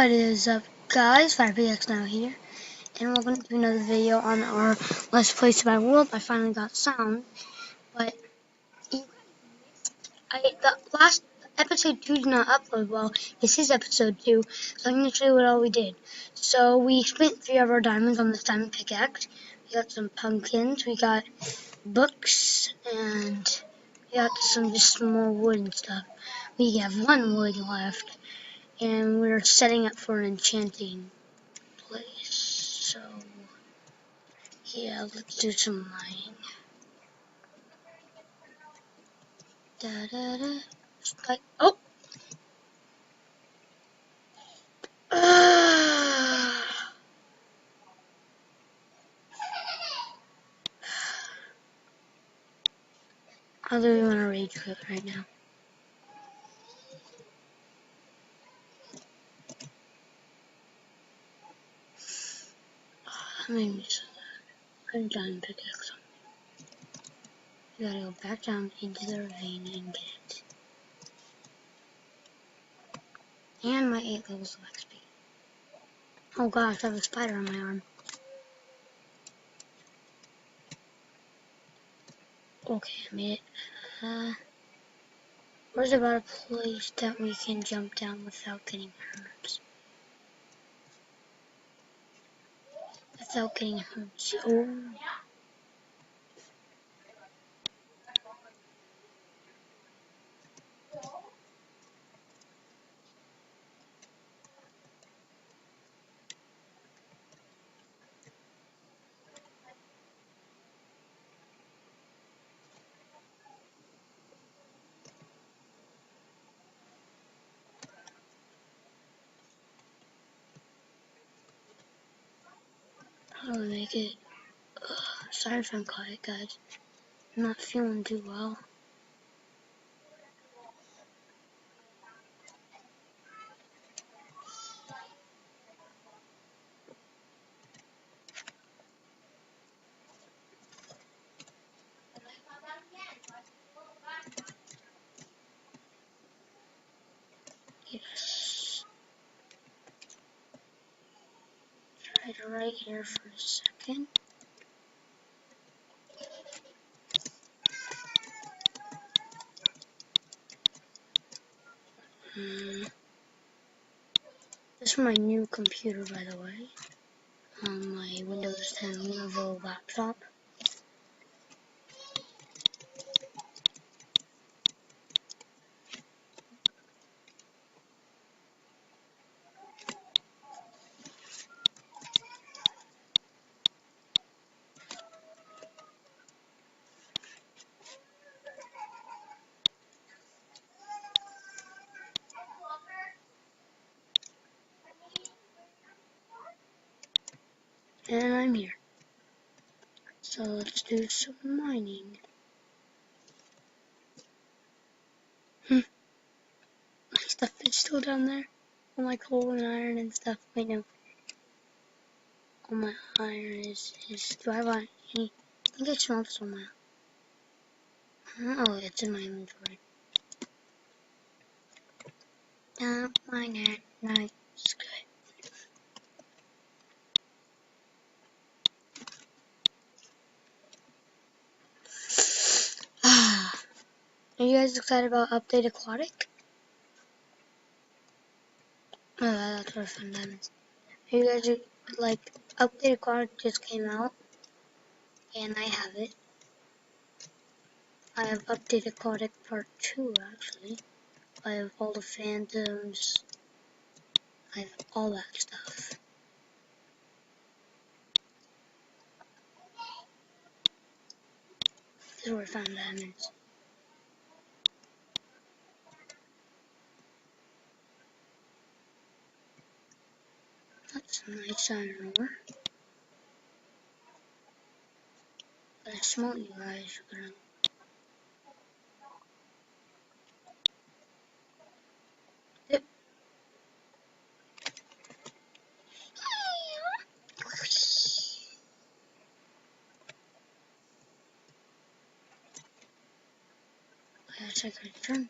What is up, guys? FirePX now here, and welcome to another video on our Let's Play Survival World. I finally got sound, but the last episode 2 did not upload well. This is episode 2, so I'm going to show you what all we did. So we spent 3 of our diamonds on this diamond pickaxe. We got some pumpkins, we got books, and we got some just small wood and stuff. We have 1 wood left. And we're setting up for an enchanting place. So, yeah, let's do some mining. Da da da. Like, oh! I literally want to rage quit right now. That made me so sad. I'm done pickaxe on me. You gotta go back down into the ravine and get it. And my 8 levels of XP. Oh gosh, I have a spider on my arm. Okay, I made it. Where's about a place that we can jump down without getting hurt? Without getting hurt. Oh, yeah. How do I make it? Sorry if I'm quiet, guys. I'm not feeling too well. Yes. Try to right here for a second. This is my new computer, by the way. On my Windows 10 Lenovo laptop. And I'm here. So let's do some mining. My stuff is still down there. All my coal and iron and stuff. Wait, no. All my iron is do I have any? I think I smelled somewhere. Oh, it's in my inventory. Mine it. Nice. Good. Are you guys excited about Update Aquatic? Oh, that's what I found diamonds. Are you guys like Update Aquatic just came out, and I have it. I have Update Aquatic Part 2 actually. I have all the phantoms. I have all that stuff. This is where I found diamonds. That's some nice iron ore. But I smelt you guys. Yep. Let's take a turn.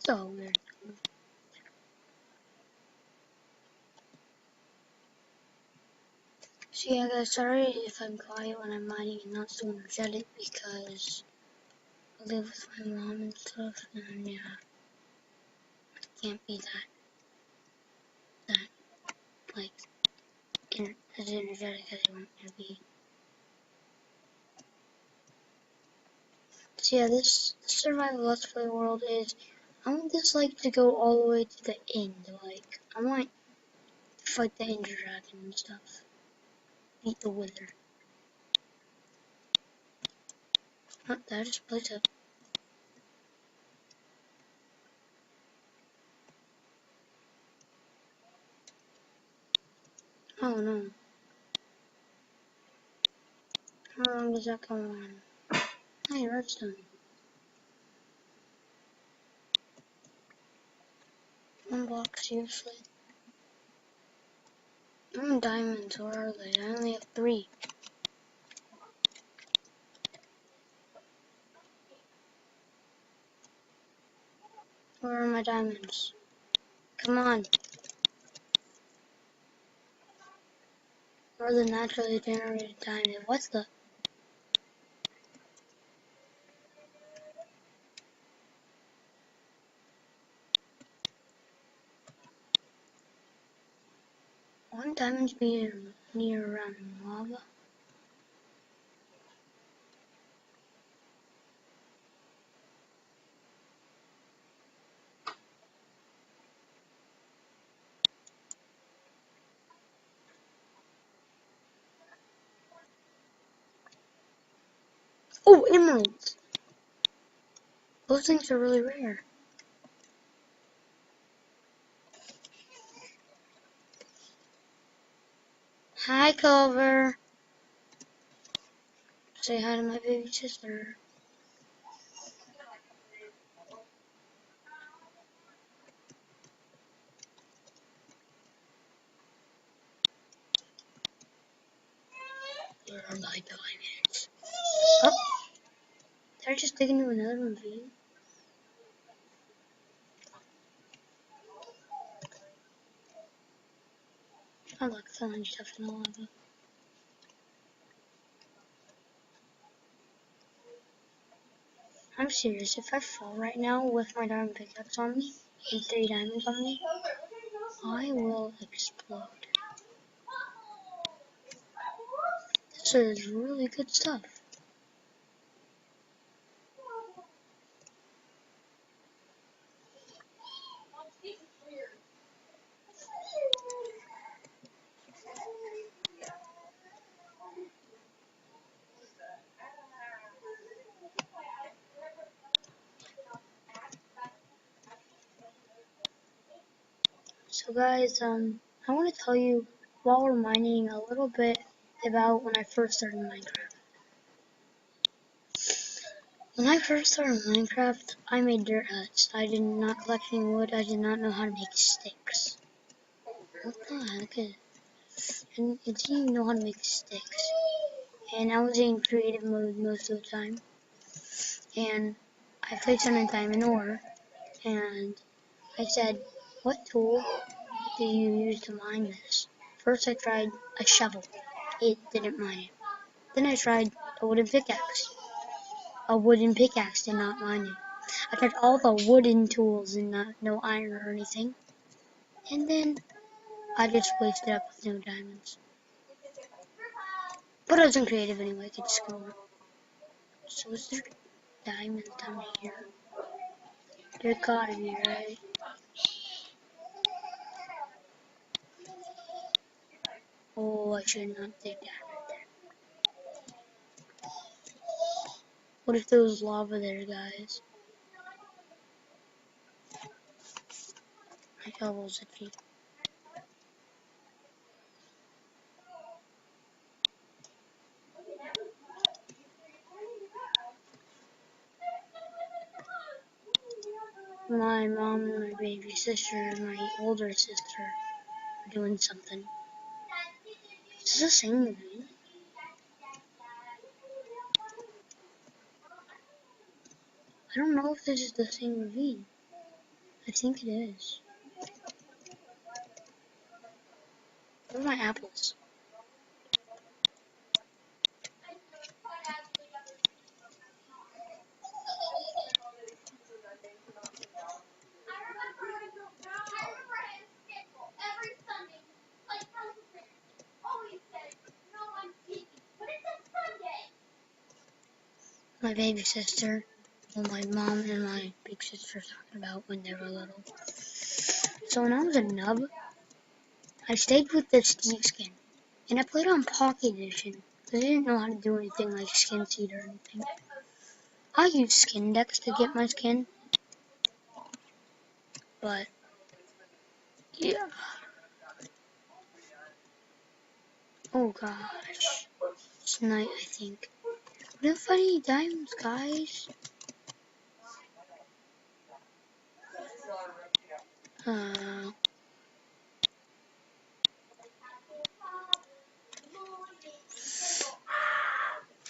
So weird. So yeah guys, sorry if I'm quiet when I'm mining and not so energetic because I live with my mom and stuff, and yeah, I can't be that like as energetic as I want to be. So yeah, this survival let's play world is, I want this like to go all the way to the end. Like I want to fight the Ender Dragon and stuff, beat the Wither. Oh, that just plays up. Oh no. How long does that go on? Hey, redstone. One block, seriously? I'm diamonds, where are they? I only have 3. Where are my diamonds? Come on. Where are the naturally generated diamonds? What the? Why diamonds be near around lava? Oh, emeralds! Those things are really rare. Hi, Culver. Say hi to my baby sister. Where are my diamonds? Oh, they're just digging into another ravine. I like throwing stuff in the lava. I'm serious, if I fall right now with my diamond pickaxe on me, and 3 diamonds on me, I will explode. This is really good stuff. So guys, I want to tell you while we're mining a little bit about when I first started Minecraft. When I first started Minecraft, I made dirt huts. I did not collect any wood. I did not know how to make sticks. What the heck is? I didn't even know how to make sticks. And I was in creative mode most of the time. And I played some diamond ore, and I said, "What tool do you use to mine this?" First, I tried a shovel. It didn't mine it. Then I tried a wooden pickaxe. A wooden pickaxe did not mine it. I tried all the wooden tools and no iron or anything. And then I just wasted up with no diamonds. But I wasn't creative anyway, I could just go on. So is there diamonds down here? There gotta be, right? Oh, I should not dig that. What if there was lava there, guys? My shovel's itchy. My mom and my baby sister and my older sister are doing something. Is this the same movie? I don't know if this is the same ravine. I think it is. Where are my apples? My baby sister, well, my mom and my big sister talking about when they were little. So when I was a nub, I stayed with the Steve skin, and I played on Pocket Edition because I didn't know how to do anything like skin seed or anything. I used Skin Dex to get my skin, but yeah. Oh gosh, it's night I think. What if I need diamonds, guys? Oh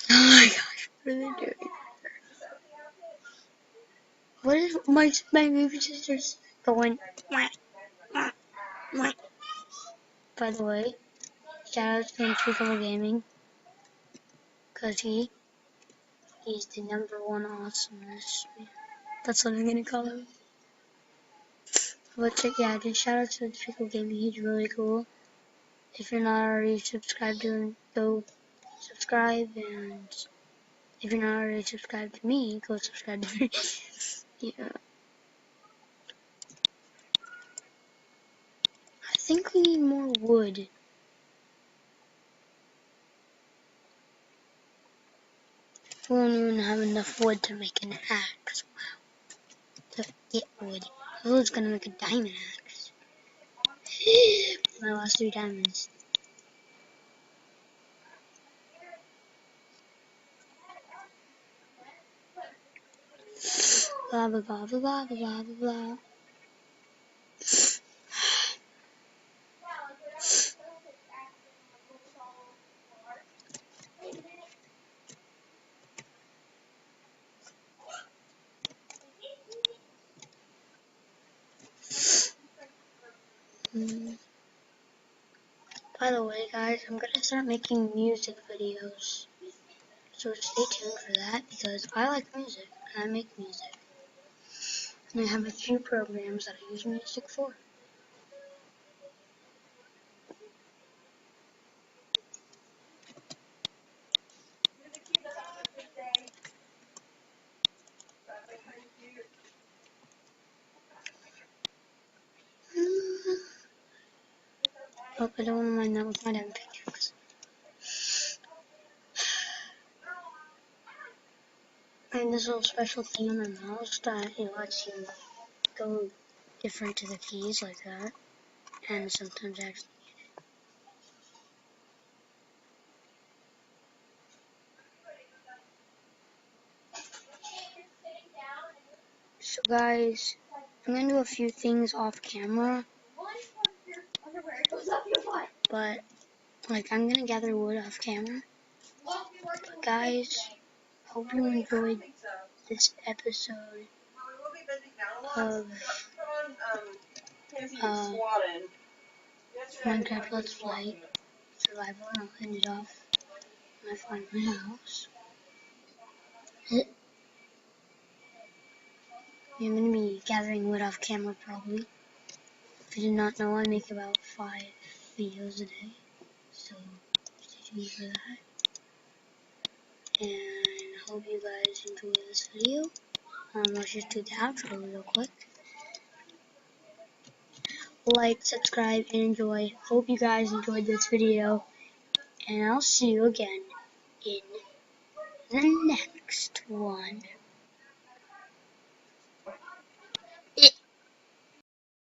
my gosh, what are they doing? What is my baby sister's going? By the way, shout out to Unspeakable Gaming, cause he's the #1 awesomeness. That's what I'm gonna call him. But yeah, just shout out to Unspeakable Gaming. He's really cool. If you're not already subscribed to him, go subscribe, and if you're not already subscribed to me, go subscribe to me. Yeah. I think we need more wood. We don't even have enough wood to make an axe. Wow. To get wood. Who's gonna make a diamond axe? My last 3 diamonds. Blah blah blah blah blah blah blah blah. By the way, guys, I'm gonna start making music videos. So stay tuned for that because I like music and I make music. And I have a few programs that I use music for. Hope I don't want to mind that with my diamond pickaxe. And this little special thing on my mouse that it lets you go different to the keys like that. And sometimes actually. So guys, I'm gonna do a few things off camera. But like I'm gonna gather wood off camera. But guys, hope you enjoyed this episode of Minecraft Let's Play Survival, and I'll end it off when I find my house. I'm gonna be gathering wood off camera probably. If you did not know, I make about 5 videos a day, so stay tuned for that. And I hope you guys enjoy this video. Let's just do the outro real quick. Like, subscribe, and enjoy. Hope you guys enjoyed this video, and I'll see you again in the next one.